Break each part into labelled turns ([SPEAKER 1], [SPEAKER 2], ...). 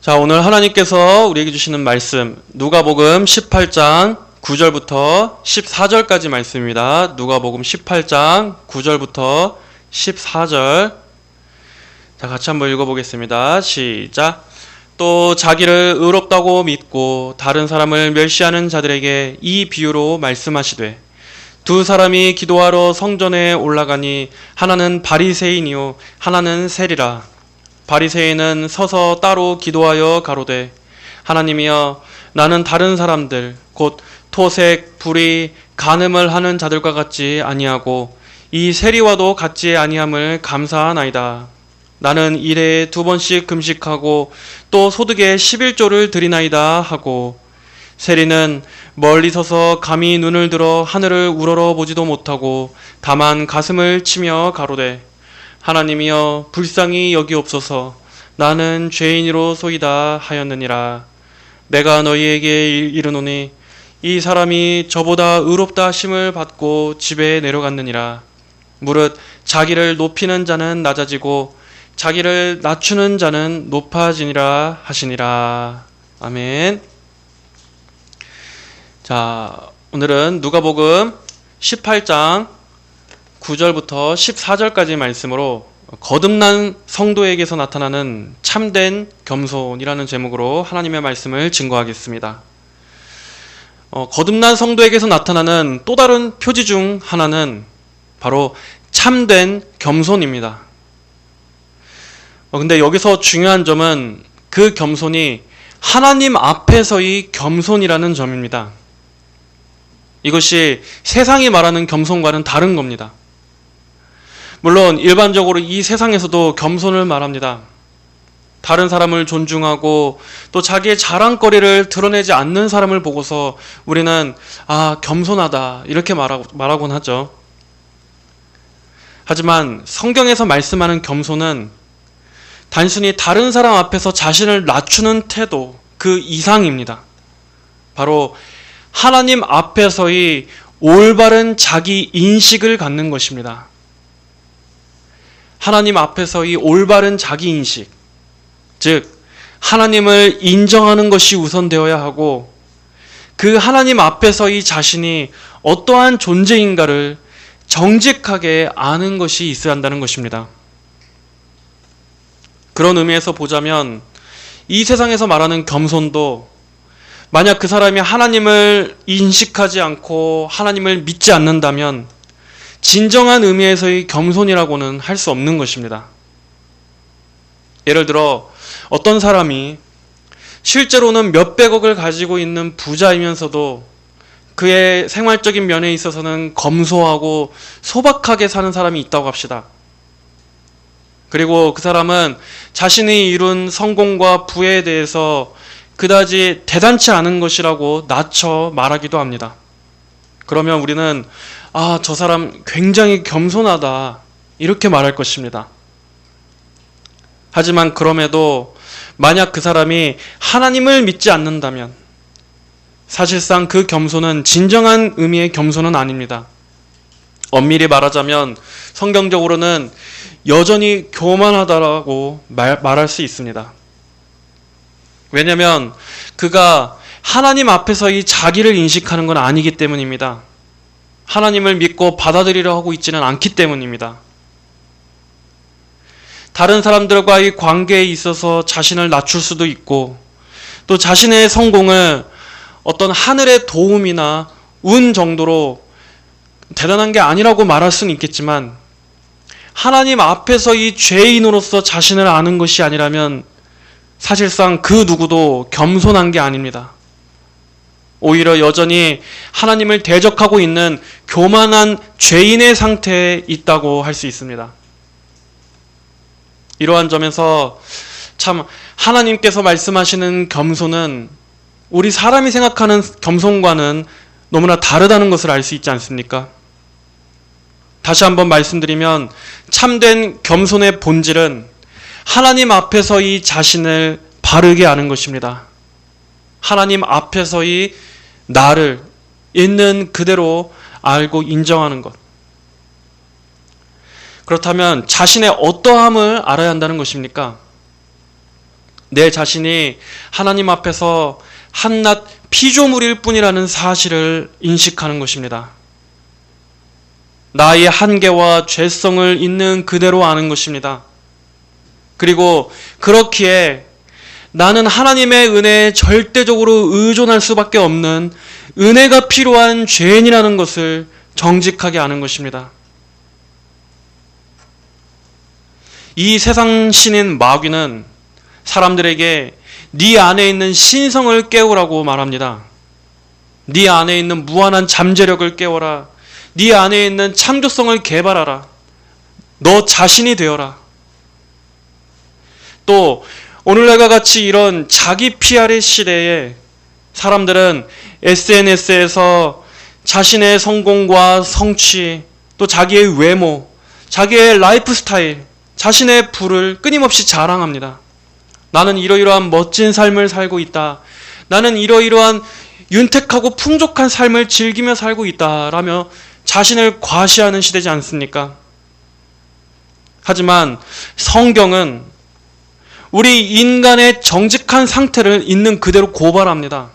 [SPEAKER 1] 자, 오늘 하나님께서 우리에게 주시는 말씀, 누가복음 18장 9절부터 14절까지 말씀입니다. 누가복음 18장 9절부터 14절. 자, 같이 한번 읽어보겠습니다. 시작. 또 자기를 의롭다고 믿고 다른 사람을 멸시하는 자들에게 이 비유로 말씀하시되, 두 사람이 기도하러 성전에 올라가니 하나는 바리새인이요 하나는 세리라. 바리새인은 서서 따로 기도하여 가로되, 하나님이여, 나는 다른 사람들 곧 토색, 불의, 간음을 하는 자들과 같지 아니하고 이 세리와도 같지 아니함을 감사하나이다. 나는 일에 2번씩 금식하고 또 소득의 11조를 드리나이다 하고, 세리는 멀리 서서 감히 눈을 들어 하늘을 우러러 보지도 못하고 다만 가슴을 치며 가로되, 하나님이여, 불쌍히 여기옵소서. 나는 죄인이로소이다 하였느니라. 내가 너희에게 이르노니 이 사람이 저보다 의롭다 하심을 받고 집에 내려갔느니라. 무릇 자기를 높이는 자는 낮아지고 자기를 낮추는 자는 높아지니라 하시니라. 아멘. 자, 오늘은 누가복음 18장 9절부터 14절까지 말씀으로 거듭난 성도에게서 나타나는 참된 겸손이라는 제목으로 하나님의 말씀을 증거하겠습니다. 거듭난 성도에게서 나타나는 또 다른 표지 중 하나는 바로 참된 겸손입니다. 근데 여기서 중요한 점은 그 겸손이 하나님 앞에서의 겸손이라는 점입니다. 이것이 세상이 말하는 겸손과는 다른 겁니다. 물론 일반적으로 이 세상에서도 겸손을 말합니다. 다른 사람을 존중하고 또 자기의 자랑거리를 드러내지 않는 사람을 보고서 우리는 겸손하다 이렇게 말하곤 하죠. 하지만 성경에서 말씀하는 겸손은 단순히 다른 사람 앞에서 자신을 낮추는 태도 그 이상입니다. 바로 하나님 앞에서의 올바른 자기 인식을 갖는 것입니다. 하나님 앞에서의 올바른 자기 인식, 즉 하나님을 인정하는 것이 우선되어야 하고, 그 하나님 앞에서의 자신이 어떠한 존재인가를 정직하게 아는 것이 있어야 한다는 것입니다. 그런 의미에서 보자면 이 세상에서 말하는 겸손도 만약 그 사람이 하나님을 인식하지 않고 하나님을 믿지 않는다면 진정한 의미에서의 겸손이라고는 할 수 없는 것입니다. 예를 들어 어떤 사람이 실제로는 몇백억을 가지고 있는 부자이면서도 그의 생활적인 면에 있어서는 검소하고 소박하게 사는 사람이 있다고 합시다. 그리고 그 사람은 자신이 이룬 성공과 부에 대해서 그다지 대단치 않은 것이라고 낮춰 말하기도 합니다. 그러면 우리는 저 사람 굉장히 겸손하다 이렇게 말할 것입니다. 하지만 그럼에도 만약 그 사람이 하나님을 믿지 않는다면 사실상 그 겸손은 진정한 의미의 겸손은 아닙니다. 엄밀히 말하자면 성경적으로는 여전히 교만하다라고 말할 수 있습니다. 왜냐하면 그가 하나님 앞에서의 자기를 인식하는 건 아니기 때문입니다. 하나님을 믿고 받아들이려 하고 있지는 않기 때문입니다. 다른 사람들과의 관계에 있어서 자신을 낮출 수도 있고, 또 자신의 성공을 어떤 하늘의 도움이나 운 정도로 대단한 게 아니라고 말할 수는 있겠지만, 하나님 앞에서의 죄인으로서 자신을 아는 것이 아니라면 사실상 그 누구도 겸손한 게 아닙니다. 오히려 여전히 하나님을 대적하고 있는 교만한 죄인의 상태에 있다고 할 수 있습니다. 이러한 점에서 참 하나님께서 말씀하시는 겸손은 우리 사람이 생각하는 겸손과는 너무나 다르다는 것을 알 수 있지 않습니까? 다시 한번 말씀드리면 참된 겸손의 본질은 하나님 앞에서의 자신을 바르게 아는 것입니다. 하나님 앞에서의 나를 있는 그대로 알고 인정하는 것. 그렇다면 자신의 어떠함을 알아야 한다는 것입니까? 내 자신이 하나님 앞에서 한낱 피조물일 뿐이라는 사실을 인식하는 것입니다. 나의 한계와 죄성을 있는 그대로 아는 것입니다. 그리고 그렇기에 나는 하나님의 은혜에 절대적으로 의존할 수밖에 없는 은혜가 필요한 죄인이라는 것을 정직하게 아는 것입니다. 이 세상 신인 마귀는 사람들에게 네 안에 있는 신성을 깨우라고 말합니다. 네 안에 있는 무한한 잠재력을 깨워라. 네 안에 있는 창조성을 개발하라. 너 자신이 되어라. 또 오늘날과 같이 이런 자기 PR의 시대에 사람들은 SNS에서 자신의 성공과 성취, 또 자기의 외모, 자기의 라이프 스타일, 자신의 부를 끊임없이 자랑합니다. 나는 이러이러한 멋진 삶을 살고 있다. 나는 이러이러한 윤택하고 풍족한 삶을 즐기며 살고 있다. 라며 자신을 과시하는 시대지 않습니까? 하지만 성경은 우리 인간의 정직한 상태를 있는 그대로 고발합니다.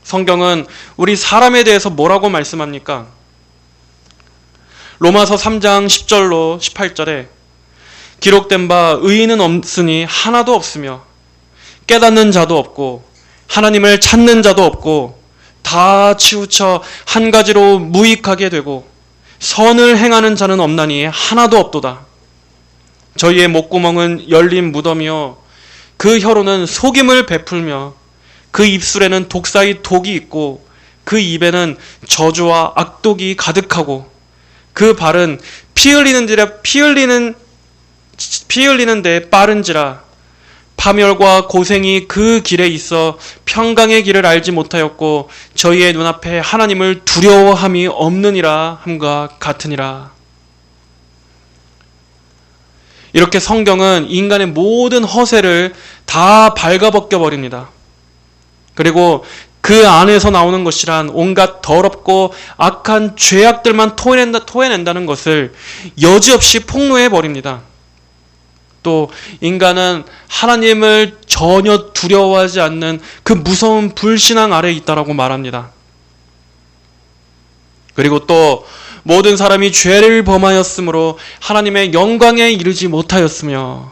[SPEAKER 1] 성경은 우리 사람에 대해서 뭐라고 말씀합니까? 로마서 3장 10절로 18절에 기록된 바 의인은 없으니 하나도 없으며 깨닫는 자도 없고 하나님을 찾는 자도 없고 다 치우쳐 한 가지로 무익하게 되고 선을 행하는 자는 없나니 하나도 없도다. 저희의 목구멍은 열린 무덤이요 그 혀로는 속임을 베풀며 그 입술에는 독사의 독이 있고 그 입에는 저주와 악독이 가득하고 그 발은 피 흘리는 데 빠른지라 파멸과 고생이 그 길에 있어 평강의 길을 알지 못하였고 저희의 눈앞에 하나님을 두려워함이 없느니라 함과 같으니라. 이렇게 성경은 인간의 모든 허세를 다 발가벗겨 버립니다. 그리고 그 안에서 나오는 것이란 온갖 더럽고 악한 죄악들만 토해낸다는 것을 여지없이 폭로해 버립니다. 또 인간은 하나님을 전혀 두려워하지 않는 그 무서운 불신앙 아래에 있다라고 말합니다. 그리고 또 모든 사람이 죄를 범하였으므로 하나님의 영광에 이르지 못하였으며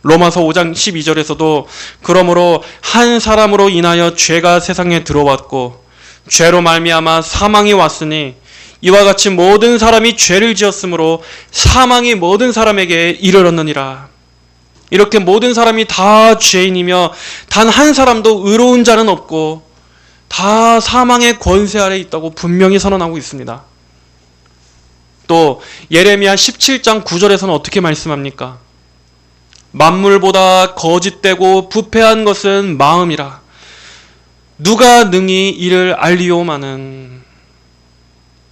[SPEAKER 1] 로마서 5장 12절에서도 그러므로 한 사람으로 인하여 죄가 세상에 들어왔고 죄로 말미암아 사망이 왔으니 이와 같이 모든 사람이 죄를 지었으므로 사망이 모든 사람에게 이르렀느니라. 이렇게 모든 사람이 다 죄인이며 단 한 사람도 의로운 자는 없고 다 사망의 권세 아래 있다고 분명히 선언하고 있습니다. 또 예레미야 17장 9절에서는 어떻게 말씀합니까? 만물보다 거짓되고 부패한 것은 마음이라. 누가 능히 이를 알리오마는.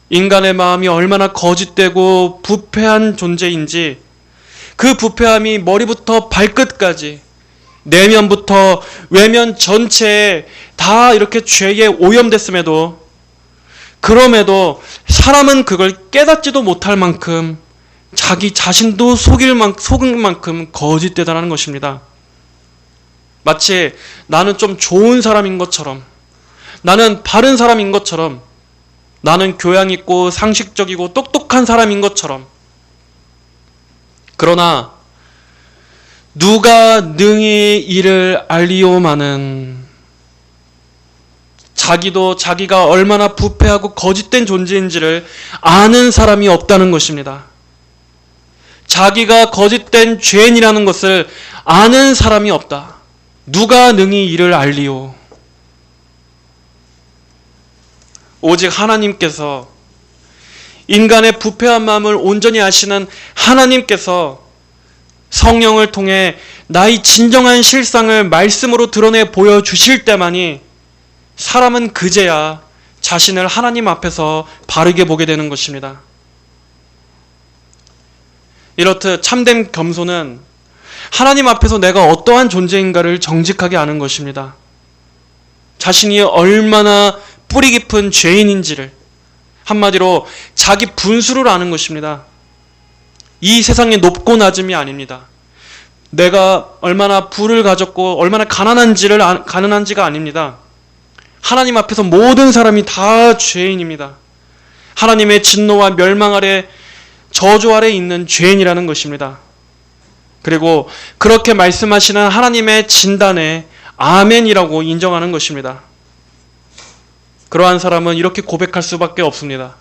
[SPEAKER 1] 인간의 마음이 얼마나 거짓되고 부패한 존재인지 그 부패함이 머리부터 발끝까지 내면부터 외면 전체에 다 이렇게 죄에 오염됐음에도 그럼에도 사람은 그걸 깨닫지도 못할 만큼 자기 자신도 속일 만큼 거짓되다라는 것입니다. 마치 나는 좀 좋은 사람인 것처럼, 나는 바른 사람인 것처럼, 나는 교양 있고 상식적이고 똑똑한 사람인 것처럼. 그러나 누가 능히 이를 알리오마는 자기도 자기가 얼마나 부패하고 거짓된 존재인지를 아는 사람이 없다는 것입니다. 자기가 거짓된 죄인이라는 것을 아는 사람이 없다. 누가 능히 이를 알리오. 오직 하나님께서, 인간의 부패한 마음을 온전히 아시는 하나님께서 성령을 통해 나의 진정한 실상을 말씀으로 드러내 보여주실 때만이 사람은 그제야 자신을 하나님 앞에서 바르게 보게 되는 것입니다. 이렇듯 참된 겸손은 하나님 앞에서 내가 어떠한 존재인가를 정직하게 아는 것입니다. 자신이 얼마나 뿌리 깊은 죄인인지를, 한마디로 자기 분수를 아는 것입니다. 이 세상의 높고 낮음이 아닙니다. 내가 얼마나 부를 가졌고 얼마나 가난한지가 아닙니다. 하나님 앞에서 모든 사람이 다 죄인입니다. 하나님의 진노와 멸망 아래, 저주 아래 있는 죄인이라는 것입니다. 그리고 그렇게 말씀하시는 하나님의 진단에 아멘이라고 인정하는 것입니다. 그러한 사람은 이렇게 고백할 수밖에 없습니다.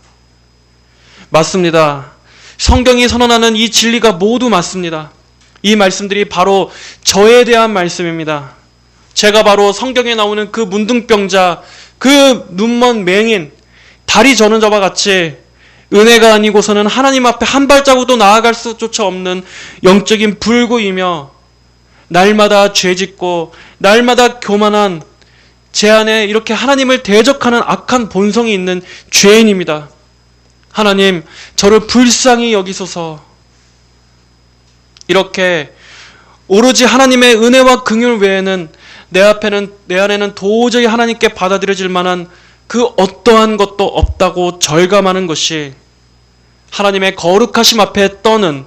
[SPEAKER 1] 맞습니다. 성경이 선언하는 이 진리가 모두 맞습니다. 이 말씀들이 바로 저에 대한 말씀입니다. 제가 바로 성경에 나오는 그 문둥병자, 그 눈먼 맹인, 다리 저는 자와 같이 은혜가 아니고서는 하나님 앞에 한 발자국도 나아갈 수조차 없는 영적인 불구이며 날마다 죄짓고 날마다 교만한 제 안에 이렇게 하나님을 대적하는 악한 본성이 있는 죄인입니다. 하나님, 저를 불쌍히 여기소서. 이렇게 오로지 하나님의 은혜와 긍휼 외에는 내 안에는 도저히 하나님께 받아들여질 만한 그 어떠한 것도 없다고 절감하는 것이 하나님의 거룩하심 앞에 떠는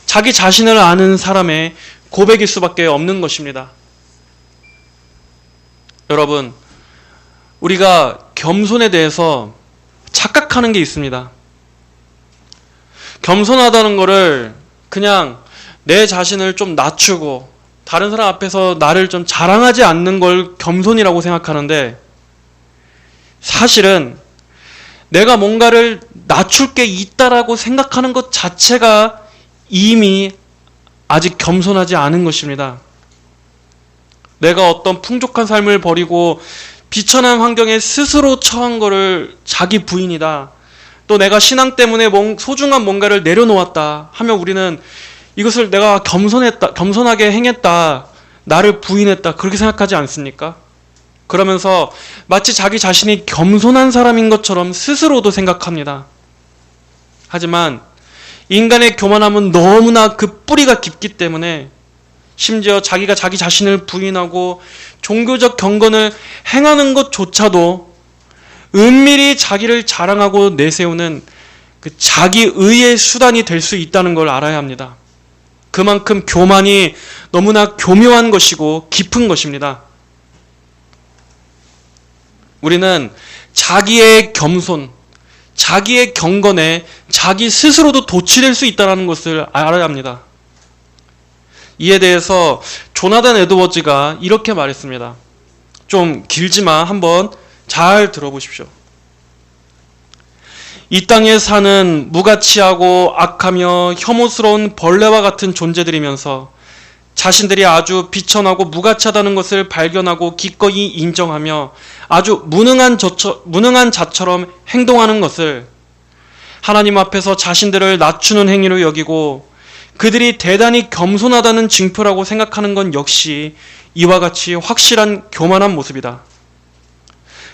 [SPEAKER 1] 자기 자신을 아는 사람의 고백일 수밖에 없는 것입니다. 여러분, 우리가 겸손에 대해서 착각하는 게 있습니다. 겸손하다는 것을 그냥 내 자신을 좀 낮추고 다른 사람 앞에서 나를 좀 자랑하지 않는 걸 겸손이라고 생각하는데, 사실은 내가 뭔가를 낮출 게 있다라고 생각하는 것 자체가 이미 아직 겸손하지 않은 것입니다. 내가 어떤 풍족한 삶을 버리고 비천한 환경에 스스로 처한 것을 자기 부인이다, 또 내가 신앙 때문에 소중한 뭔가를 내려놓았다 하면 우리는 이것을 내가 겸손하게 행했다, 나를 부인했다, 그렇게 생각하지 않습니까? 그러면서 마치 자기 자신이 겸손한 사람인 것처럼 스스로도 생각합니다. 하지만 인간의 교만함은 너무나 그 뿌리가 깊기 때문에 심지어 자기가 자기 자신을 부인하고 종교적 경건을 행하는 것조차도 은밀히 자기를 자랑하고 내세우는 그 자기의의 수단이 될 수 있다는 걸 알아야 합니다. 그만큼 교만이 너무나 교묘한 것이고 깊은 것입니다. 우리는 자기의 겸손, 자기의 경건에 자기 스스로도 도취될 수 있다는 것을 알아야 합니다. 이에 대해서 조나단 에드워즈가 이렇게 말했습니다. 좀 길지만 한번 잘 들어보십시오. 이 땅에 사는 무가치하고 악하며 혐오스러운 벌레와 같은 존재들이면서 자신들이 아주 비천하고 무가치하다는 것을 발견하고 기꺼이 인정하며 아주 무능한 자처럼 행동하는 것을 하나님 앞에서 자신들을 낮추는 행위로 여기고 그들이 대단히 겸손하다는 징표라고 생각하는 건 역시 이와 같이 확실한 교만한 모습이다.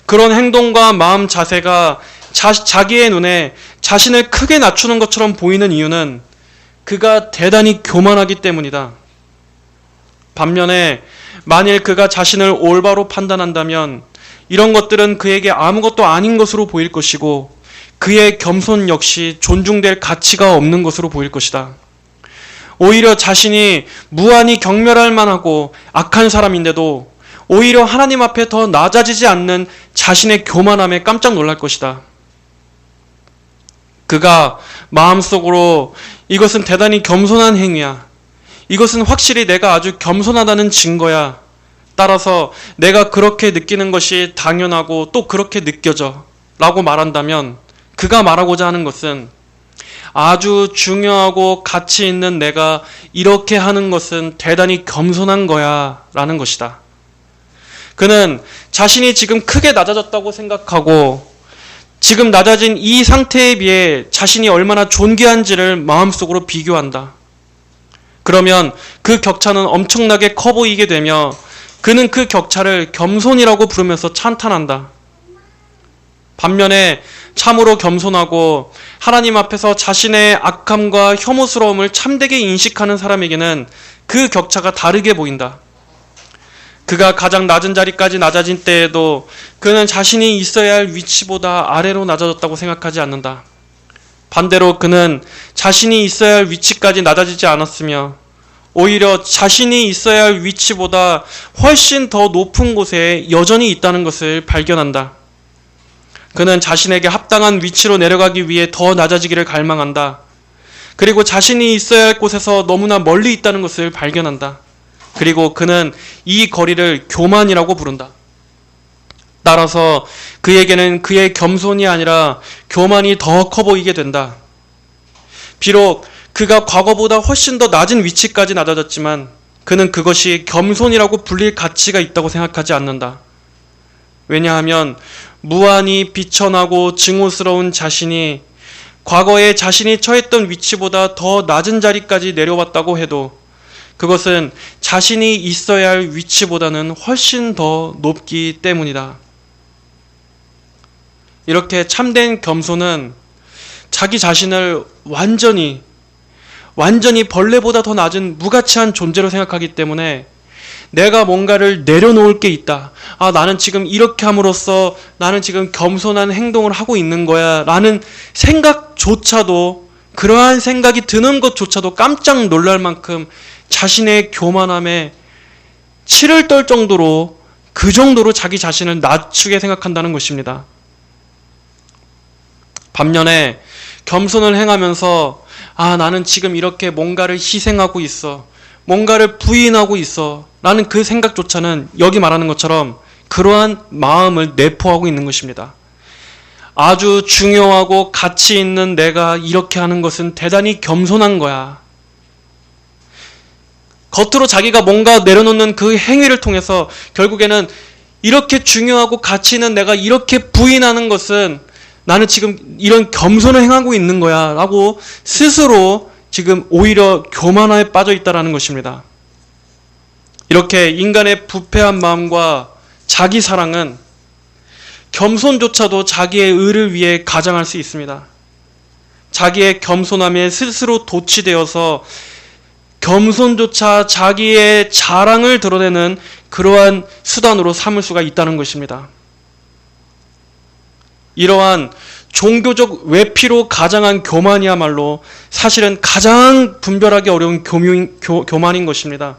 [SPEAKER 1] 그런 행동과 마음 자세가 자기의 눈에 자신을 크게 낮추는 것처럼 보이는 이유는 그가 대단히 교만하기 때문이다. 반면에 만일 그가 자신을 올바로 판단한다면 이런 것들은 그에게 아무것도 아닌 것으로 보일 것이고 그의 겸손 역시 존중될 가치가 없는 것으로 보일 것이다. 오히려 자신이 무한히 경멸할 만하고 악한 사람인데도 오히려 하나님 앞에 더 낮아지지 않는 자신의 교만함에 깜짝 놀랄 것이다. 그가 마음속으로 이것은 대단히 겸손한 행위야, 이것은 확실히 내가 아주 겸손하다는 증거야, 따라서 내가 그렇게 느끼는 것이 당연하고 또 그렇게 느껴져 라고 말한다면 그가 말하고자 하는 것은 아주 중요하고 가치 있는 내가 이렇게 하는 것은 대단히 겸손한 거야 라는 것이다. 그는 자신이 지금 크게 낮아졌다고 생각하고 지금 낮아진 이 상태에 비해 자신이 얼마나 존귀한지를 마음속으로 비교한다. 그러면 그 격차는 엄청나게 커 보이게 되며 그는 그 격차를 겸손이라고 부르면서 찬탄한다. 반면에 참으로 겸손하고 하나님 앞에서 자신의 악함과 혐오스러움을 참되게 인식하는 사람에게는 그 격차가 다르게 보인다. 그가 가장 낮은 자리까지 낮아진 때에도 그는 자신이 있어야 할 위치보다 아래로 낮아졌다고 생각하지 않는다. 반대로 그는 자신이 있어야 할 위치까지 낮아지지 않았으며 오히려 자신이 있어야 할 위치보다 훨씬 더 높은 곳에 여전히 있다는 것을 발견한다. 그는 자신에게 합당한 위치로 내려가기 위해 더 낮아지기를 갈망한다. 그리고 자신이 있어야 할 곳에서 너무나 멀리 있다는 것을 발견한다. 그리고 그는 이 거리를 교만이라고 부른다. 따라서 그에게는 그의 겸손이 아니라 교만이 더 커 보이게 된다. 비록 그가 과거보다 훨씬 더 낮은 위치까지 낮아졌지만 그는 그것이 겸손이라고 불릴 가치가 있다고 생각하지 않는다. 왜냐하면 무한히 비천하고 증오스러운 자신이 과거에 자신이 처했던 위치보다 더 낮은 자리까지 내려왔다고 해도 그것은 자신이 있어야 할 위치보다는 훨씬 더 높기 때문이다. 이렇게 참된 겸손은 자기 자신을 완전히 벌레보다 더 낮은 무가치한 존재로 생각하기 때문에 내가 뭔가를 내려놓을 게 있다. 나는 지금 이렇게 함으로써 나는 지금 겸손한 행동을 하고 있는 거야. 라는 생각조차도, 그러한 생각이 드는 것조차도 깜짝 놀랄 만큼 자신의 교만함에 치를 떨 정도로, 그 정도로 자기 자신을 낮추게 생각한다는 것입니다. 반면에 겸손을 행하면서 나는 지금 이렇게 뭔가를 희생하고 있어. 뭔가를 부인하고 있어. 라는 그 생각조차는 여기 말하는 것처럼 그러한 마음을 내포하고 있는 것입니다. 아주 중요하고 가치 있는 내가 이렇게 하는 것은 대단히 겸손한 거야. 겉으로 자기가 뭔가 내려놓는 그 행위를 통해서 결국에는 이렇게 중요하고 가치 있는 내가 이렇게 부인하는 것은 나는 지금 이런 겸손을 행하고 있는 거야 라고 스스로 지금 오히려 교만함에 빠져 있다는 것입니다. 이렇게 인간의 부패한 마음과 자기 사랑은 겸손조차도 자기의 의를 위해 가장할 수 있습니다. 자기의 겸손함에 스스로 도취되어서 겸손조차 자기의 자랑을 드러내는 그러한 수단으로 삼을 수가 있다는 것입니다. 이러한 종교적 외피로 가장한 교만이야말로 사실은 가장 분별하기 어려운 교만인 것입니다.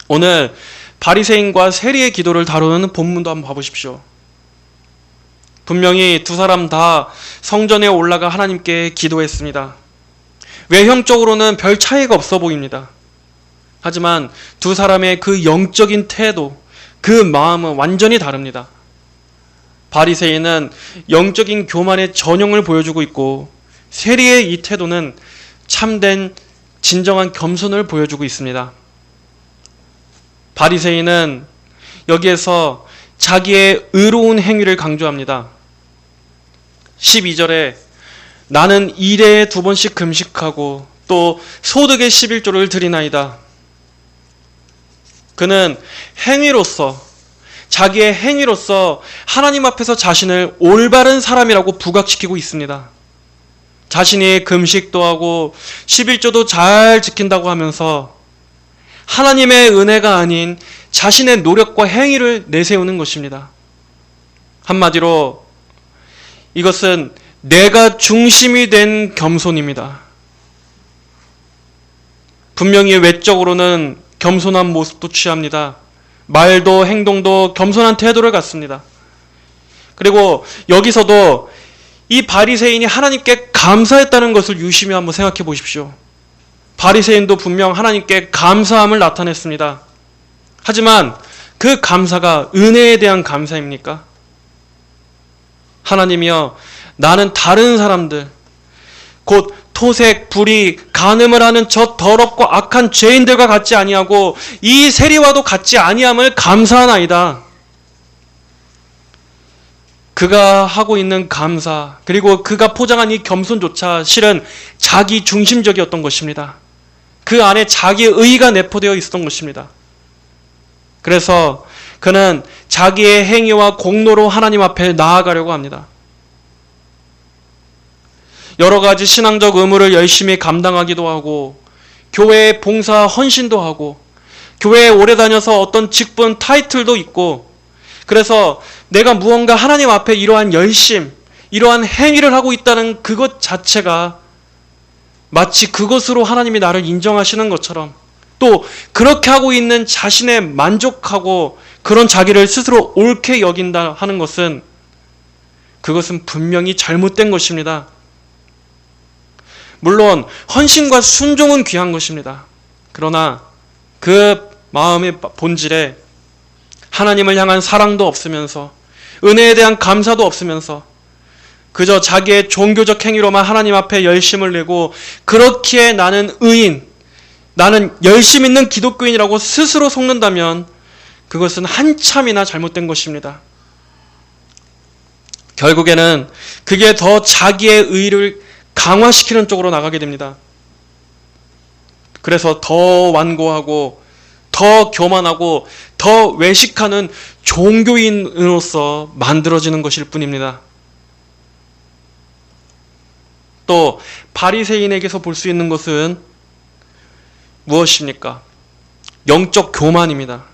[SPEAKER 1] 오늘 바리새인과 세리의 기도를 다루는 본문도 한번 봐보십시오. 분명히 두 사람 다 성전에 올라가 하나님께 기도했습니다. 외형적으로는 별 차이가 없어 보입니다. 하지만 두 사람의 그 영적인 태도, 그 마음은 완전히 다릅니다. 바리새인은 영적인 교만의 전형을 보여주고 있고 세리의 이 태도는 참된 진정한 겸손을 보여주고 있습니다. 바리새인은 여기에서 자기의 의로운 행위를 강조합니다. 12절에 나는 일해에 2번씩 금식하고 또 소득의 11조를 드리나이다. 그는 자기의 행위로서 하나님 앞에서 자신을 올바른 사람이라고 부각시키고 있습니다. 자신이 금식도 하고 11조도 잘 지킨다고 하면서 하나님의 은혜가 아닌 자신의 노력과 행위를 내세우는 것입니다. 한마디로 이것은 내가 중심이 된 겸손입니다. 분명히 외적으로는 겸손한 모습도 취합니다. 말도 행동도 겸손한 태도를 갖습니다. 그리고 여기서도 이 바리새인이 하나님께 감사했다는 것을 유심히 한번 생각해 보십시오. 바리새인도 분명 하나님께 감사함을 나타냈습니다. 하지만 그 감사가 은혜에 대한 감사입니까? 하나님이여, 나는 다른 사람들, 곧 토색, 불의, 간음을 하는 저 더럽고 악한 죄인들과 같지 아니하고 이 세리와도 같지 아니함을 감사하나이다. 그가 하고 있는 감사, 그리고 그가 포장한 이 겸손조차 실은 자기 중심적이었던 것입니다. 그 안에 자기의 의의가 내포되어 있었던 것입니다. 그래서 그는 자기의 행위와 공로로 하나님 앞에 나아가려고 합니다. 여러 가지 신앙적 의무를 열심히 감당하기도 하고 교회에 봉사 헌신도 하고 교회에 오래 다녀서 어떤 직분 타이틀도 있고, 그래서 내가 무언가 하나님 앞에 이러한 열심, 이러한 행위를 하고 있다는 그것 자체가 마치 그것으로 하나님이 나를 인정하시는 것처럼, 또 그렇게 하고 있는 자신에 만족하고 그런 자기를 스스로 옳게 여긴다 하는 것은, 그것은 분명히 잘못된 것입니다. 물론 헌신과 순종은 귀한 것입니다. 그러나 그 마음의 본질에 하나님을 향한 사랑도 없으면서, 은혜에 대한 감사도 없으면서, 그저 자기의 종교적 행위로만 하나님 앞에 열심을 내고, 그렇기에 나는 의인, 나는 열심 있는 기독교인이라고 스스로 속는다면 그것은 한참이나 잘못된 것입니다. 결국에는 그게 더 자기의 의의를 강화시키는 쪽으로 나가게 됩니다. 그래서 더 완고하고 더 교만하고 더 외식하는 종교인으로서 만들어지는 것일 뿐입니다. 또 바리새인에게서 볼 수 있는 것은 무엇입니까? 영적 교만입니다.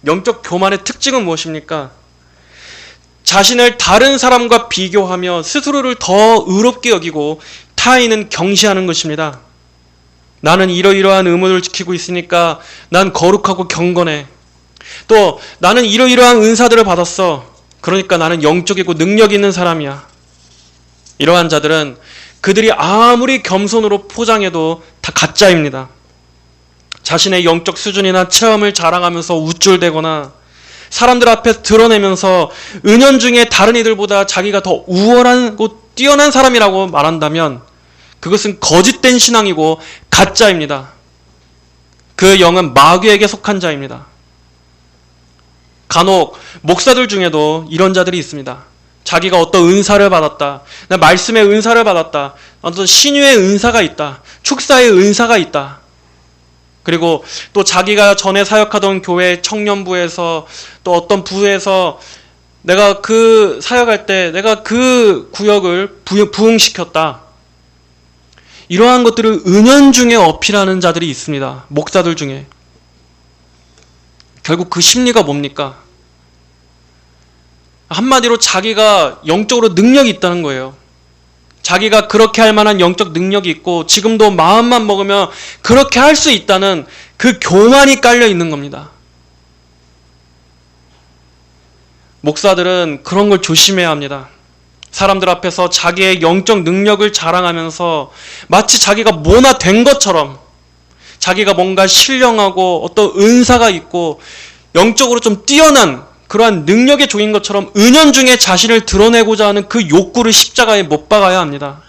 [SPEAKER 1] 영적 교만의 특징은 무엇입니까? 자신을 다른 사람과 비교하며 스스로를 더 의롭게 여기고 타인은 경시하는 것입니다. 나는 이러이러한 의무를 지키고 있으니까 난 거룩하고 경건해. 또 나는 이러이러한 은사들을 받았어. 그러니까 나는 영적이고 능력 있는 사람이야. 이러한 자들은 그들이 아무리 겸손으로 포장해도 다 가짜입니다. 자신의 영적 수준이나 체험을 자랑하면서 우쭐대거나 사람들 앞에 드러내면서 은연중에 다른 이들보다 자기가 더 우월하고 뛰어난 사람이라고 말한다면 그것은 거짓된 신앙이고 가짜입니다. 그 영은 마귀에게 속한 자입니다. 간혹 목사들 중에도 이런 자들이 있습니다. 자기가 어떤 은사를 받았다, 말씀의 은사를 받았다, 어떤 신유의 은사가 있다, 축사의 은사가 있다. 그리고 또 자기가 전에 사역하던 교회 청년부에서 또 어떤 부에서 내가 그 사역할 때 내가 그 구역을 부흥시켰다. 이러한 것들을 은연중에 어필하는 자들이 있습니다. 목사들 중에. 결국 그 심리가 뭡니까? 한마디로 자기가 영적으로 능력이 있다는 거예요. 자기가 그렇게 할 만한 영적 능력이 있고 지금도 마음만 먹으면 그렇게 할 수 있다는 그 교만이 깔려 있는 겁니다. 목사들은 그런 걸 조심해야 합니다. 사람들 앞에서 자기의 영적 능력을 자랑하면서 마치 자기가 뭐나 된 것처럼, 자기가 뭔가 신령하고 어떤 은사가 있고 영적으로 좀 뛰어난 그러한 능력의 종인 것처럼 은연중에 자신을 드러내고자 하는 그 욕구를 십자가에 못 박아야 합니다.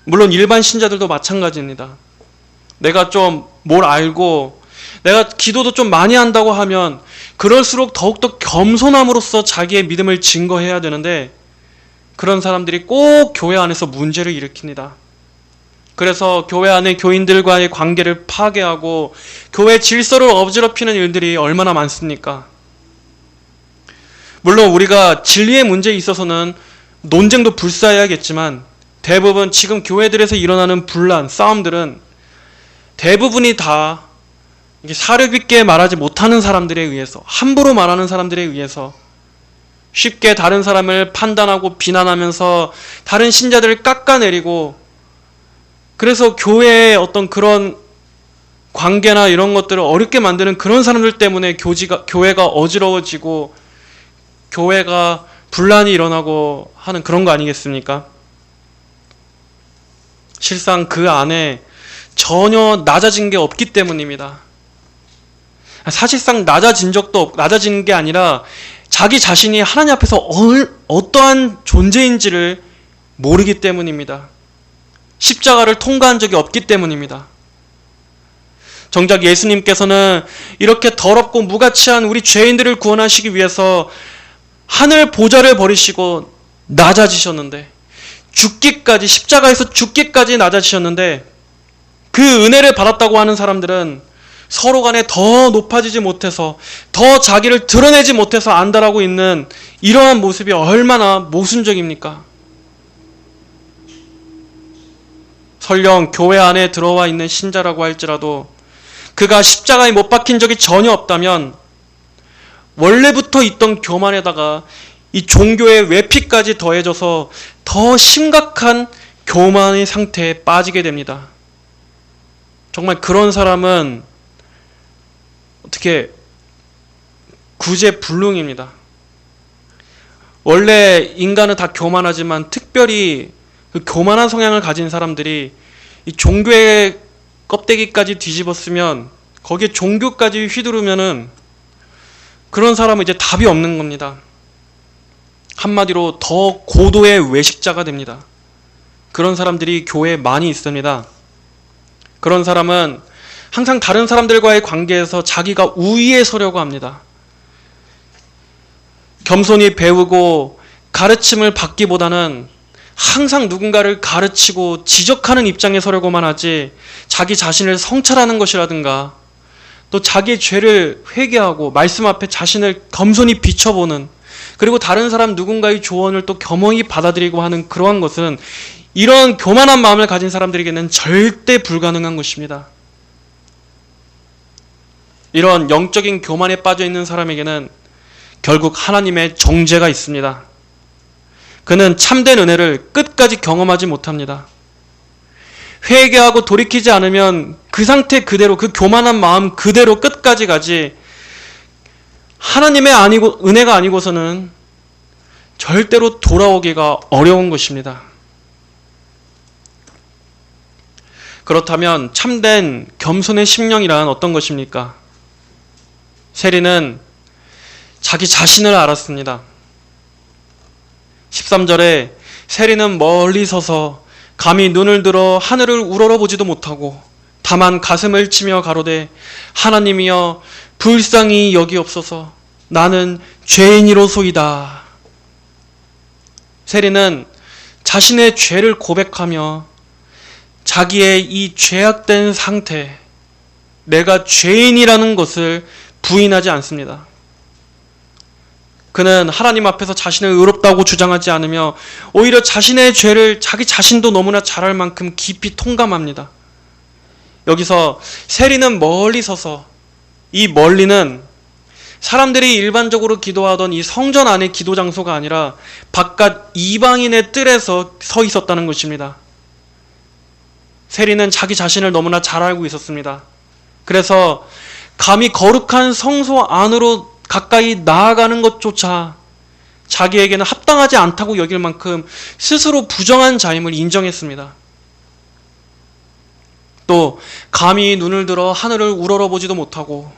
[SPEAKER 1] 물론 일반 신자들도 마찬가지입니다. 내가 좀 뭘 알고 내가 기도도 좀 많이 한다고 하면 그럴수록 더욱더 겸손함으로써 자기의 믿음을 증거해야 되는데, 그런 사람들이 꼭 교회 안에서 문제를 일으킵니다. 그래서 교회 안에 교인들과의 관계를 파괴하고 교회 질서를 어지럽히는 일들이 얼마나 많습니까? 물론 우리가 진리의 문제에 있어서는 논쟁도 불사해야겠지만, 대부분 지금 교회들에서 일어나는 분란, 싸움들은 대부분이 다 사력 있게 말하지 못하는 사람들에 의해서, 함부로 말하는 사람들에 의해서 쉽게 다른 사람을 판단하고 비난하면서 다른 신자들을 깎아내리고, 그래서 교회의 어떤 그런 관계나 이런 것들을 어렵게 만드는 그런 사람들 때문에 교회가 어지러워지고 교회가 분란이 일어나고 하는 그런 거 아니겠습니까? 실상 그 안에 전혀 낮아진 게 없기 때문입니다. 사실상 낮아진 게 아니라 자기 자신이 하나님 앞에서 어떠한 존재인지를 모르기 때문입니다. 십자가를 통과한 적이 없기 때문입니다. 정작 예수님께서는 이렇게 더럽고 무가치한 우리 죄인들을 구원하시기 위해서 하늘 보좌를 버리시고 낮아지셨는데, 십자가에서 죽기까지 낮아지셨는데, 그 은혜를 받았다고 하는 사람들은 서로 간에 더 높아지지 못해서, 더 자기를 드러내지 못해서 안달하고 있는 이러한 모습이 얼마나 모순적입니까? 설령 교회 안에 들어와 있는 신자라고 할지라도 그가 십자가에 못 박힌 적이 전혀 없다면 원래부터 있던 교만에다가 이 종교의 외피까지 더해져서 더 심각한 교만의 상태에 빠지게 됩니다. 정말 그런 사람은 어떻게 구제불능입니다. 원래 인간은 다 교만하지만 특별히 그 교만한 성향을 가진 사람들이 이 종교의 껍데기까지 뒤집었으면 거기에 종교까지 휘두르면은 그런 사람은 이제 답이 없는 겁니다. 한마디로 더 고도의 외식자가 됩니다. 그런 사람들이 교회에 많이 있습니다. 그런 사람은 항상 다른 사람들과의 관계에서 자기가 우위에 서려고 합니다. 겸손히 배우고 가르침을 받기보다는 항상 누군가를 가르치고 지적하는 입장에 서려고만 하지 자기 자신을 성찰하는 것이라든가 또 자기의 죄를 회개하고 말씀 앞에 자신을 겸손히 비춰보는 그리고 다른 사람 누군가의 조언을 또 겸허히 받아들이고 하는 그러한 것은 이런 교만한 마음을 가진 사람들에게는 절대 불가능한 것입니다. 이런 영적인 교만에 빠져 있는 사람에게는 결국 하나님의 정죄가 있습니다. 그는 참된 은혜를 끝까지 경험하지 못합니다. 회개하고 돌이키지 않으면 그 상태 그대로 그 교만한 마음 그대로 끝까지 가지 하나님의 은혜가 아니고서는 절대로 돌아오기가 어려운 것입니다. 그렇다면 참된 겸손의 심령이란 어떤 것입니까? 세리는 자기 자신을 알았습니다. 13절에 세리는 멀리 서서 감히 눈을 들어 하늘을 우러러보지도 못하고 다만 가슴을 치며 가로되 하나님이여 불쌍히 여기옵소서 나는 죄인이로소이다. 세리는 자신의 죄를 고백하며 자기의 이 죄악된 상태, 내가 죄인이라는 것을 부인하지 않습니다. 그는 하나님 앞에서 자신을 의롭다고 주장하지 않으며 오히려 자신의 죄를 자기 자신도 너무나 잘 알 만큼 깊이 통감합니다. 여기서 세리는 멀리 서서, 이 멀리는 사람들이 일반적으로 기도하던 이 성전 안의 기도 장소가 아니라 바깥 이방인의 뜰에서 서 있었다는 것입니다. 세리는 자기 자신을 너무나 잘 알고 있었습니다. 그래서 감히 거룩한 성소 안으로 가까이 나아가는 것조차 자기에게는 합당하지 않다고 여길 만큼 스스로 부정한 자임을 인정했습니다. 또 감히 눈을 들어 하늘을 우러러보지도 못하고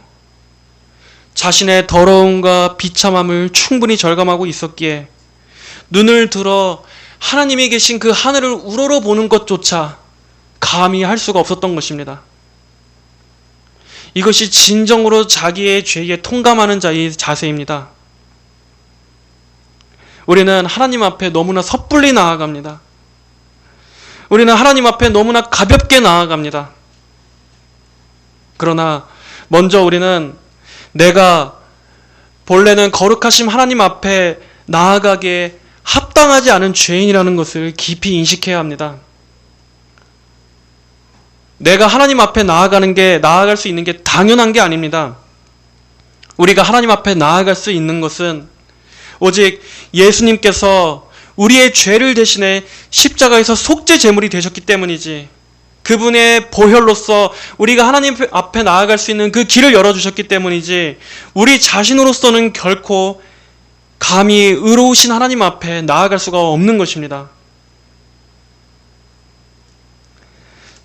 [SPEAKER 1] 자신의 더러움과 비참함을 충분히 절감하고 있었기에 눈을 들어 하나님이 계신 그 하늘을 우러러보는 것조차 감히 할 수가 없었던 것입니다. 이것이 진정으로 자기의 죄에 통감하는 자의 자세입니다. 우리는 하나님 앞에 너무나 섣불리 나아갑니다. 우리는 하나님 앞에 너무나 가볍게 나아갑니다. 그러나 먼저 우리는 내가 본래는 거룩하신 하나님 앞에 나아가기에 합당하지 않은 죄인이라는 것을 깊이 인식해야 합니다. 내가 하나님 앞에 나아갈 수 있는 게 당연한 게 아닙니다. 우리가 하나님 앞에 나아갈 수 있는 것은 오직 예수님께서 우리의 죄를 대신해 십자가에서 속죄 제물이 되셨기 때문이지, 그분의 보혈로서 우리가 하나님 앞에 나아갈 수 있는 그 길을 열어주셨기 때문이지, 우리 자신으로서는 결코 감히 의로우신 하나님 앞에 나아갈 수가 없는 것입니다.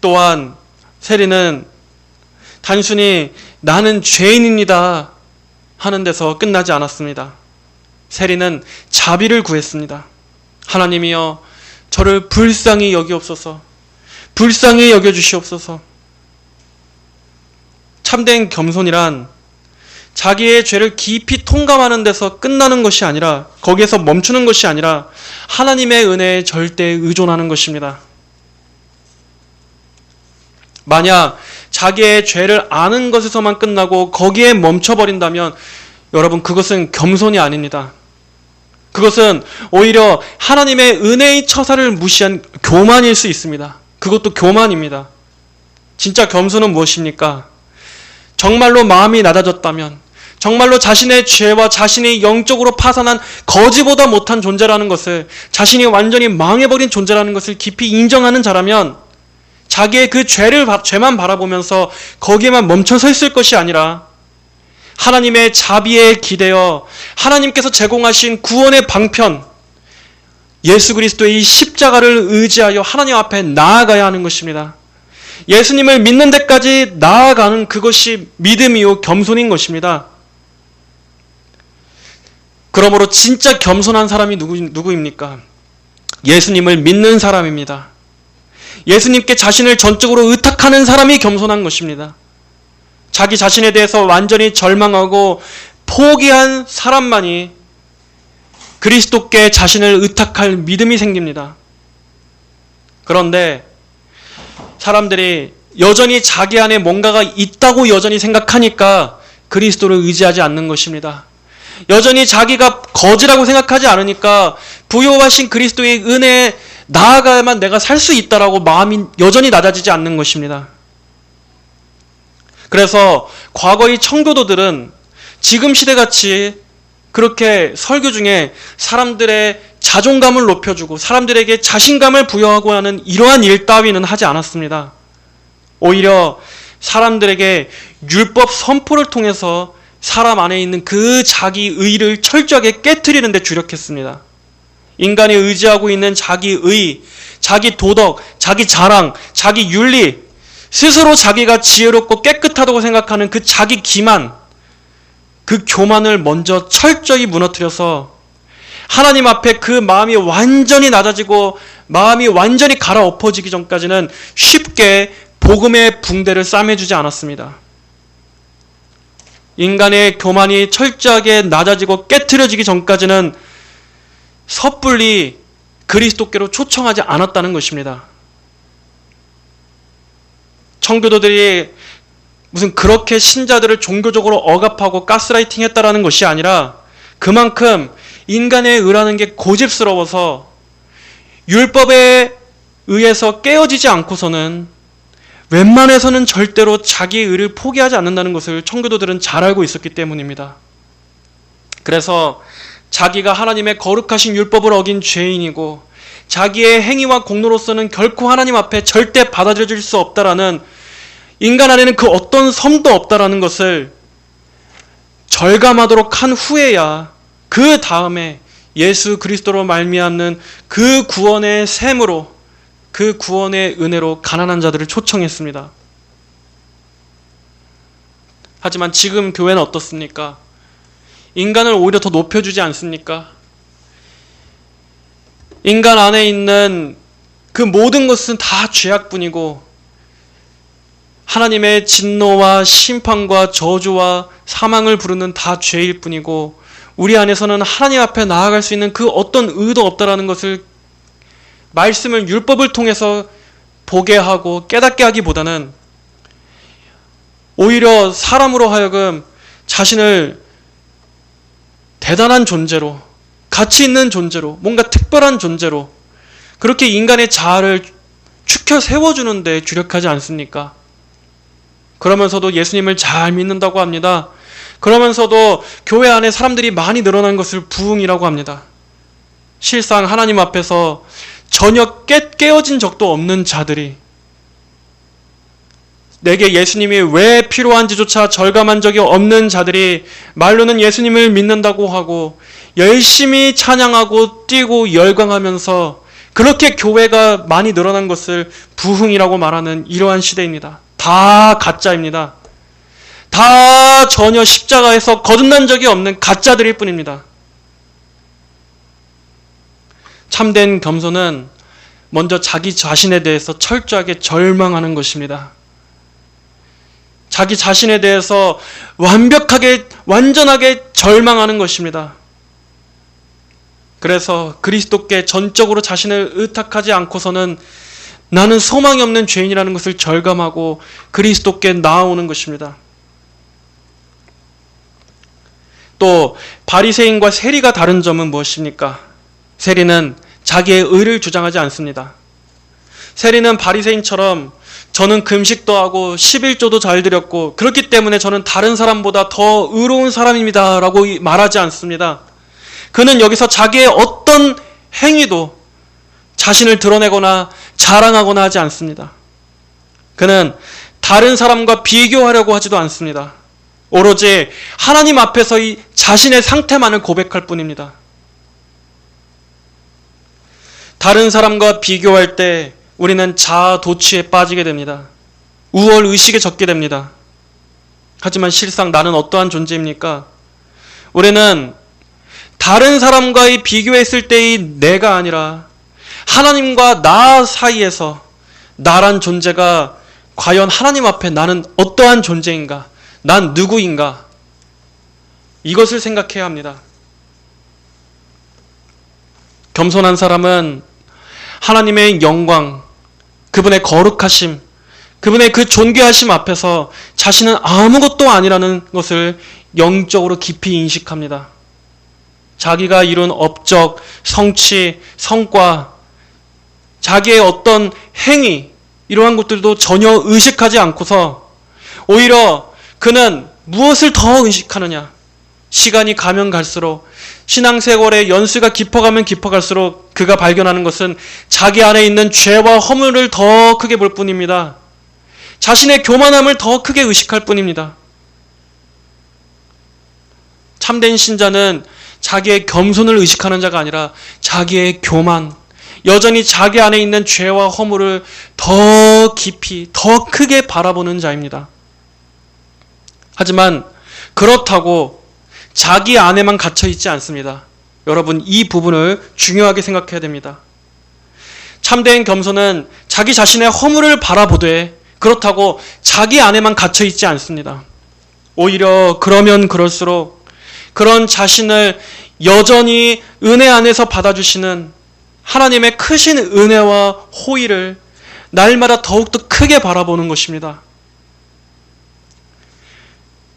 [SPEAKER 1] 또한 세리는 단순히 나는 죄인입니다 하는 데서 끝나지 않았습니다. 세리는 자비를 구했습니다. 하나님이여 저를 불쌍히 여기옵소서, 불쌍히 여겨주시옵소서. 참된 겸손이란 자기의 죄를 깊이 통감하는 데서 끝나는 것이 아니라, 거기에서 멈추는 것이 아니라 하나님의 은혜에 절대 의존하는 것입니다. 만약 자기의 죄를 아는 것에서만 끝나고 거기에 멈춰버린다면 여러분, 그것은 겸손이 아닙니다. 그것은 오히려 하나님의 은혜의 처사를 무시한 교만일 수 있습니다. 그것도 교만입니다. 진짜 겸손은 무엇입니까? 정말로 마음이 낮아졌다면, 정말로 자신의 죄와 자신이 영적으로 파산한 거지보다 못한 존재라는 것을, 자신이 완전히 망해버린 존재라는 것을 깊이 인정하는 자라면 자기의 그 죄만 바라보면서 거기에만 멈춰서 있을 것이 아니라 하나님의 자비에 기대어 하나님께서 제공하신 구원의 방편, 예수 그리스도의 이 십자가를 의지하여 하나님 앞에 나아가야 하는 것입니다. 예수님을 믿는 데까지 나아가는 그것이 믿음이요 겸손인 것입니다. 그러므로 진짜 겸손한 사람이 누구입니까? 예수님을 믿는 사람입니다. 예수님께 자신을 전적으로 의탁하는 사람이 겸손한 것입니다. 자기 자신에 대해서 완전히 절망하고 포기한 사람만이 그리스도께 자신을 의탁할 믿음이 생깁니다. 그런데 사람들이 여전히 자기 안에 뭔가가 있다고 여전히 생각하니까 그리스도를 의지하지 않는 것입니다. 여전히 자기가 거지라고 생각하지 않으니까 부요하신 그리스도의 은혜에 나아가야만 내가 살 수 있다라고 마음이 여전히 낮아지지 않는 것입니다. 그래서 과거의 청교도들은 지금 시대같이 그렇게 설교 중에 사람들의 자존감을 높여주고 사람들에게 자신감을 부여하고 하는 이러한 일 따위는 하지 않았습니다. 오히려 사람들에게 율법 선포를 통해서 사람 안에 있는 그 자기 의를 철저하게 깨트리는 데 주력했습니다. 인간이 의지하고 있는 자기 의, 자기 도덕, 자기 자랑, 자기 윤리, 스스로 자기가 지혜롭고 깨끗하다고 생각하는 그 자기 기만, 그 교만을 먼저 철저히 무너뜨려서 하나님 앞에 그 마음이 완전히 낮아지고 마음이 완전히 갈아엎어지기 전까지는 쉽게 복음의 붕대를 싸매주지 않았습니다. 인간의 교만이 철저하게 낮아지고 깨트려지기 전까지는 섣불리 그리스도께로 초청하지 않았다는 것입니다. 청교도들이 무슨 그렇게 신자들을 종교적으로 억압하고 가스라이팅 했다라는 것이 아니라 그만큼 인간의 의라는 게 고집스러워서 율법에 의해서 깨어지지 않고서는 웬만해서는 절대로 자기의 의를 포기하지 않는다는 것을 청교도들은 잘 알고 있었기 때문입니다. 그래서 자기가 하나님의 거룩하신 율법을 어긴 죄인이고 자기의 행위와 공로로서는 결코 하나님 앞에 절대 받아들여질 수 없다라는, 인간 안에는 그 어떤 섬도 없다라는 것을 절감하도록 한 후에야 그 다음에 예수 그리스도로 말미암는 그 구원의 셈으로, 그 구원의 은혜로 가난한 자들을 초청했습니다. 하지만 지금 교회는 어떻습니까? 인간을 오히려 더 높여주지 않습니까? 인간 안에 있는 그 모든 것은 다 죄악뿐이고 하나님의 진노와 심판과 저주와 사망을 부르는 다 죄일 뿐이고 우리 안에서는 하나님 앞에 나아갈 수 있는 그 어떤 의도 없다라는 것을 말씀을 율법을 통해서 보게 하고 깨닫게 하기보다는 오히려 사람으로 하여금 자신을 대단한 존재로, 가치 있는 존재로, 뭔가 특별한 존재로 그렇게 인간의 자아를 축혀 세워주는 데 주력하지 않습니까? 그러면서도 예수님을 잘 믿는다고 합니다. 그러면서도 교회 안에 사람들이 많이 늘어난 것을 부흥이라고 합니다. 실상 하나님 앞에서 전혀 깨어진 적도 없는 자들이, 내게 예수님이 왜 필요한지조차 절감한 적이 없는 자들이 말로는 예수님을 믿는다고 하고 열심히 찬양하고 뛰고 열광하면서 그렇게 교회가 많이 늘어난 것을 부흥이라고 말하는 이러한 시대입니다. 다 가짜입니다. 다 전혀 십자가에서 거듭난 적이 없는 가짜들일 뿐입니다. 참된 겸손은 먼저 자기 자신에 대해서 철저하게 절망하는 것입니다. 자기 자신에 대해서 완벽하게, 완전하게 절망하는 것입니다. 그래서 그리스도께 전적으로 자신을 의탁하지 않고서는 나는 소망이 없는 죄인이라는 것을 절감하고 그리스도께 나아오는 것입니다. 또 바리새인과 세리가 다른 점은 무엇입니까? 세리는 자기의 의를 주장하지 않습니다. 세리는 바리새인처럼 저는 금식도 하고 11조도 잘 드렸고 그렇기 때문에 저는 다른 사람보다 더 의로운 사람입니다 라고 말하지 않습니다. 그는 여기서 자기의 어떤 행위도 자신을 드러내거나 자랑하거나 하지 않습니다. 그는 다른 사람과 비교하려고 하지도 않습니다. 오로지 하나님 앞에서 이 자신의 상태만을 고백할 뿐입니다. 다른 사람과 비교할 때 우리는 자아 도취에 빠지게 됩니다. 우월 의식에 젖게 됩니다. 하지만 실상 나는 어떠한 존재입니까? 우리는 다른 사람과의 비교했을 때의 내가 아니라 하나님과 나 사이에서 나란 존재가 과연 하나님 앞에 나는 어떠한 존재인가? 난 누구인가? 이것을 생각해야 합니다. 겸손한 사람은 하나님의 영광, 그분의 거룩하심, 그분의 그 존귀하심 앞에서 자신은 아무것도 아니라는 것을 영적으로 깊이 인식합니다. 자기가 이룬 업적, 성취, 성과, 자기의 어떤 행위, 이러한 것들도 전혀 의식하지 않고서 오히려 그는 무엇을 더 의식하느냐? 시간이 가면 갈수록 신앙생활의 연수가 깊어가면 깊어갈수록 그가 발견하는 것은 자기 안에 있는 죄와 허물을 더 크게 볼 뿐입니다. 자신의 교만함을 더 크게 의식할 뿐입니다. 참된 신자는 자기의 겸손을 의식하는 자가 아니라 자기의 교만, 여전히 자기 안에 있는 죄와 허물을 더 깊이, 더 크게 바라보는 자입니다. 하지만 그렇다고 자기 안에만 갇혀 있지 않습니다. 여러분, 이 부분을 중요하게 생각해야 됩니다. 참된 겸손은 자기 자신의 허물을 바라보되 그렇다고 자기 안에만 갇혀 있지 않습니다. 오히려 그러면 그럴수록 그런 자신을 여전히 은혜 안에서 받아주시는 하나님의 크신 은혜와 호의를 날마다 더욱더 크게 바라보는 것입니다.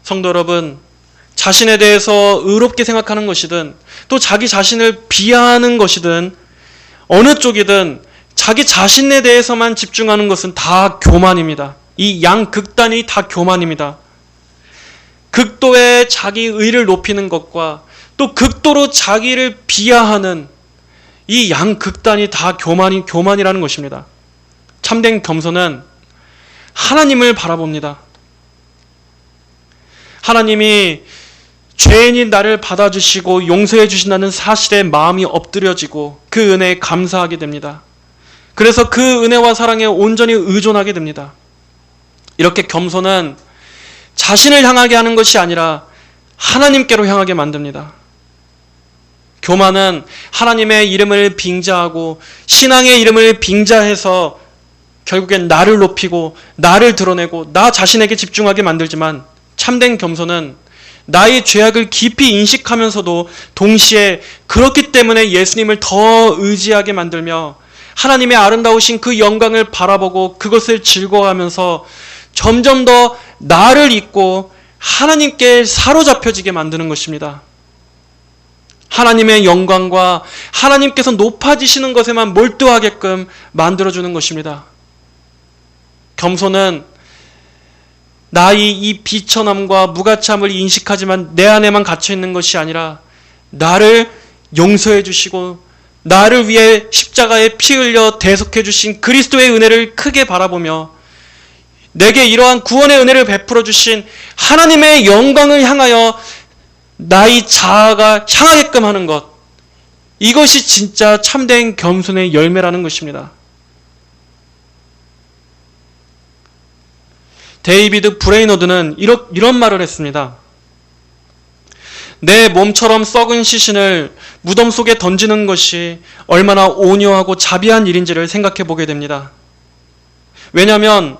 [SPEAKER 1] 성도 여러분, 자신에 대해서 의롭게 생각하는 것이든 또 자기 자신을 비하하는 것이든 어느 쪽이든 자기 자신에 대해서만 집중하는 것은 다 교만입니다. 이 양극단이 다 교만입니다. 극도의 자기 의를 높이는 것과 또 극도로 자기를 비하하는 이 양극단이 다 교만이라는 것입니다. 참된 겸손은 하나님을 바라봅니다. 하나님이 죄인인 나를 받아주시고 용서해 주신다는 사실에 마음이 엎드려지고 그 은혜에 감사하게 됩니다. 그래서 그 은혜와 사랑에 온전히 의존하게 됩니다. 이렇게 겸손은 자신을 향하게 하는 것이 아니라 하나님께로 향하게 만듭니다. 교만은 하나님의 이름을 빙자하고 신앙의 이름을 빙자해서 결국엔 나를 높이고 나를 드러내고 나 자신에게 집중하게 만들지만 참된 겸손은 나의 죄악을 깊이 인식하면서도 동시에 그렇기 때문에 예수님을 더 의지하게 만들며 하나님의 아름다우신 그 영광을 바라보고 그것을 즐거워하면서 점점 더 나를 잊고 하나님께 사로잡혀지게 만드는 것입니다. 하나님의 영광과 하나님께서 높아지시는 것에만 몰두하게끔 만들어주는 것입니다. 겸손은 나의 이 비천함과 무가참을 인식하지만 내 안에만 갇혀있는 것이 아니라 나를 용서해 주시고 나를 위해 십자가에 피 흘려 대속해 주신 그리스도의 은혜를 크게 바라보며 내게 이러한 구원의 은혜를 베풀어 주신 하나님의 영광을 향하여 나의 자아가 향하게끔 하는 것, 이것이 진짜 참된 겸손의 열매라는 것입니다. 데이비드 브레이너드는 이런 말을 했습니다. 내 몸처럼 썩은 시신을 무덤 속에 던지는 것이 얼마나 온유하고 자비한 일인지를 생각해 보게 됩니다. 왜냐하면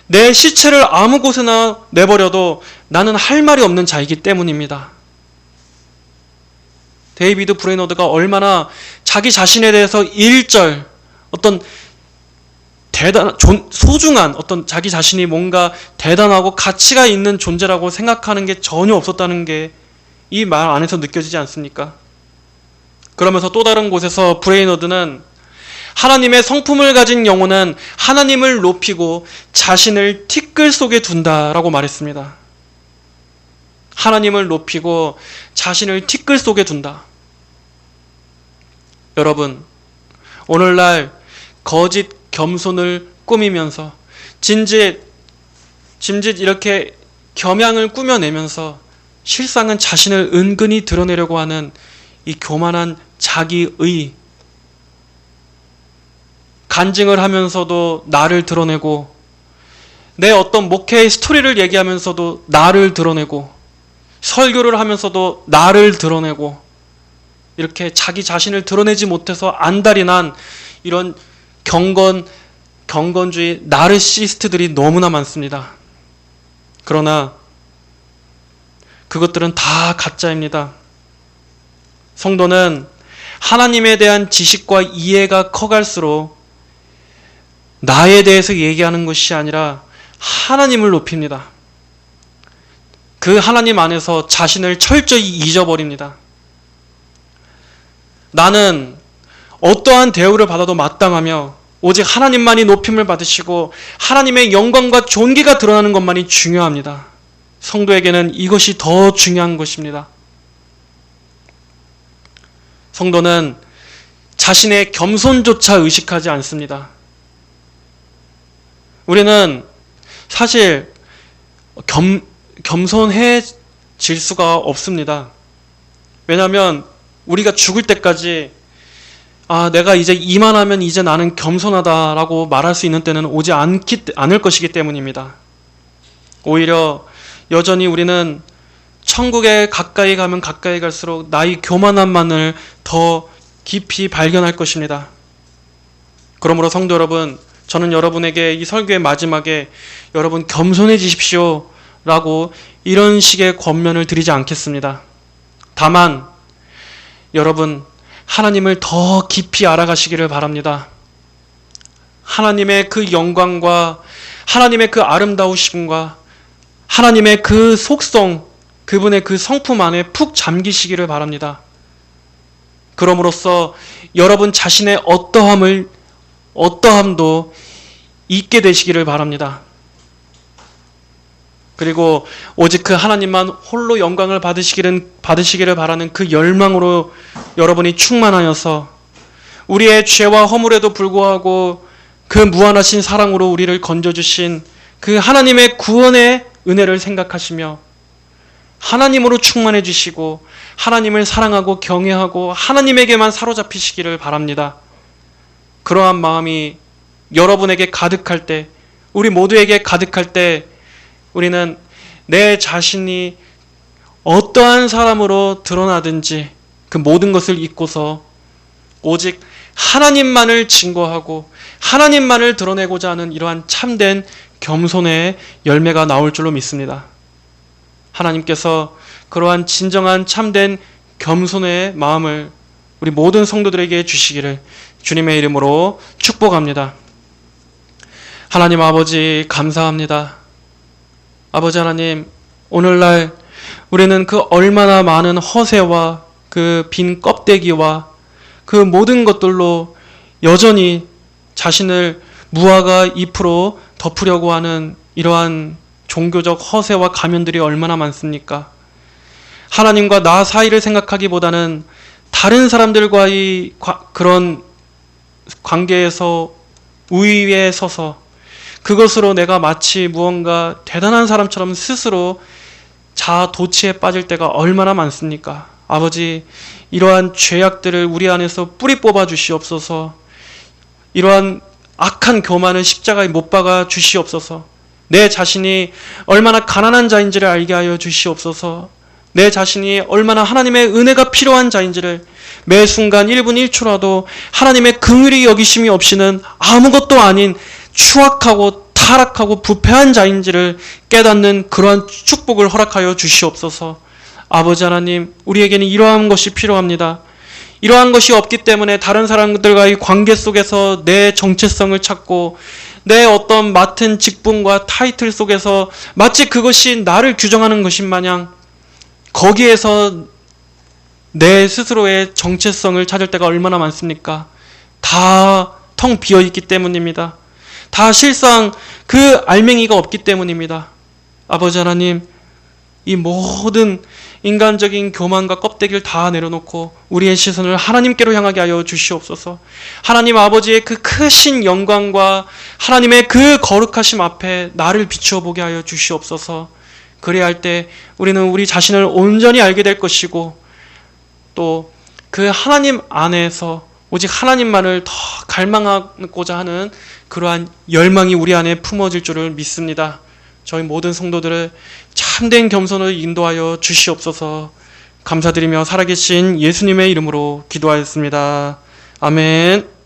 [SPEAKER 1] 내 시체를 아무 곳에나 내버려도 나는 할 말이 없는 자이기 때문입니다. 데이비드 브레이너드가 얼마나 자기 자신에 대해서 일절 어떤 소중한 어떤 자기 자신이 뭔가 대단하고 가치가 있는 존재라고 생각하는 게 전혀 없었다는 게 이 말 안에서 느껴지지 않습니까? 그러면서 또 다른 곳에서 브레이너드는 하나님의 성품을 가진 영혼은 하나님을 높이고 자신을 티끌 속에 둔다라고 말했습니다. 하나님을 높이고 자신을 티끌 속에 둔다. 여러분, 오늘날 거짓 겸손을 꾸미면서 짐짓 이렇게 겸양을 꾸며내면서 실상은 자신을 은근히 드러내려고 하는 이 교만한 자기의, 간증을 하면서도 나를 드러내고, 내 어떤 목회의 스토리를 얘기하면서도 나를 드러내고, 설교를 하면서도 나를 드러내고, 이렇게 자기 자신을 드러내지 못해서 안달이 난 이런 경건주의 나르시스트들이 너무나 많습니다. 그러나 그것들은 다 가짜입니다. 성도는 하나님에 대한 지식과 이해가 커갈수록 나에 대해서 얘기하는 것이 아니라 하나님을 높입니다. 그 하나님 안에서 자신을 철저히 잊어버립니다. 나는 어떠한 대우를 받아도 마땅하며 오직 하나님만이 높임을 받으시고 하나님의 영광과 존귀가 드러나는 것만이 중요합니다. 성도에게는 이것이 더 중요한 것입니다. 성도는 자신의 겸손조차 의식하지 않습니다. 우리는 사실 겸손해질 수가 없습니다. 왜냐하면 우리가 죽을 때까지 내가 이제 이만하면 이제 나는 겸손하다라고 말할 수 있는 때는 오지 않을 것이기 때문입니다. 오히려 여전히 우리는 천국에 가까이 가면 가까이 갈수록 나의 교만함만을 더 깊이 발견할 것입니다. 그러므로 성도 여러분, 저는 여러분에게 이 설교의 마지막에 여러분 겸손해지십시오 라고 이런 식의 권면을 드리지 않겠습니다. 다만 여러분 하나님을 더 깊이 알아가시기를 바랍니다. 하나님의 그 영광과 하나님의 그 아름다우심과 하나님의 그 속성, 그분의 그 성품 안에 푹 잠기시기를 바랍니다. 그럼으로써 여러분 자신의 어떠함도 잊게 되시기를 바랍니다. 그리고 오직 그 하나님만 홀로 영광을 받으시기를 바라는 그 열망으로 여러분이 충만하여서 우리의 죄와 허물에도 불구하고 그 무한하신 사랑으로 우리를 건져주신 그 하나님의 구원의 은혜를 생각하시며 하나님으로 충만해 주시고 하나님을 사랑하고 경외하고 하나님에게만 사로잡히시기를 바랍니다. 그러한 마음이 여러분에게 가득할 때, 우리 모두에게 가득할 때 우리는 내 자신이 어떠한 사람으로 드러나든지 그 모든 것을 잊고서 오직 하나님만을 증거하고 하나님만을 드러내고자 하는 이러한 참된 겸손의 열매가 나올 줄로 믿습니다. 하나님께서 그러한 진정한 참된 겸손의 마음을 우리 모든 성도들에게 주시기를 주님의 이름으로 축복합니다. 하나님 아버지 감사합니다. 아버지 하나님, 오늘날 우리는 그 얼마나 많은 허세와 그 빈 껍데기와 그 모든 것들로 여전히 자신을 무화과 잎으로 덮으려고 하는 이러한 종교적 허세와 가면들이 얼마나 많습니까? 하나님과 나 사이를 생각하기보다는 다른 사람들과의 그런 관계에서 우위에 서서 그것으로 내가 마치 무언가 대단한 사람처럼 스스로 자아 도취에 빠질 때가 얼마나 많습니까? 아버지, 이러한 죄악들을 우리 안에서 뿌리 뽑아 주시옵소서. 이러한 악한 교만을 십자가에 못 박아 주시옵소서. 내 자신이 얼마나 가난한 자인지를 알게 하여 주시옵소서. 내 자신이 얼마나 하나님의 은혜가 필요한 자인지를 매 순간 1분 1초라도 하나님의 긍휼히 여기심이 없이는 아무것도 아닌 추악하고 타락하고 부패한 자인지를 깨닫는 그러한 축복을 허락하여 주시옵소서. 아버지 하나님, 우리에게는 이러한 것이 필요합니다. 이러한 것이 없기 때문에 다른 사람들과의 관계 속에서 내 정체성을 찾고 내 어떤 맡은 직분과 타이틀 속에서 마치 그것이 나를 규정하는 것인 마냥 거기에서 내 스스로의 정체성을 찾을 때가 얼마나 많습니까? 다 텅 비어 있기 때문입니다. 다 실상 그 알맹이가 없기 때문입니다. 아버지 하나님, 이 모든 인간적인 교만과 껍데기를 다 내려놓고 우리의 시선을 하나님께로 향하게 하여 주시옵소서. 하나님 아버지의 그 크신 영광과 하나님의 그 거룩하심 앞에 나를 비추어 보게 하여 주시옵소서. 그래야 할 때 우리는 우리 자신을 온전히 알게 될 것이고, 또 그 하나님 안에서 오직 하나님만을 더 갈망하고자 하는 그러한 열망이 우리 안에 품어질 줄을 믿습니다. 저희 모든 성도들을 참된 겸손으로 인도하여 주시옵소서. 감사드리며 살아계신 예수님의 이름으로 기도하였습니다. 아멘.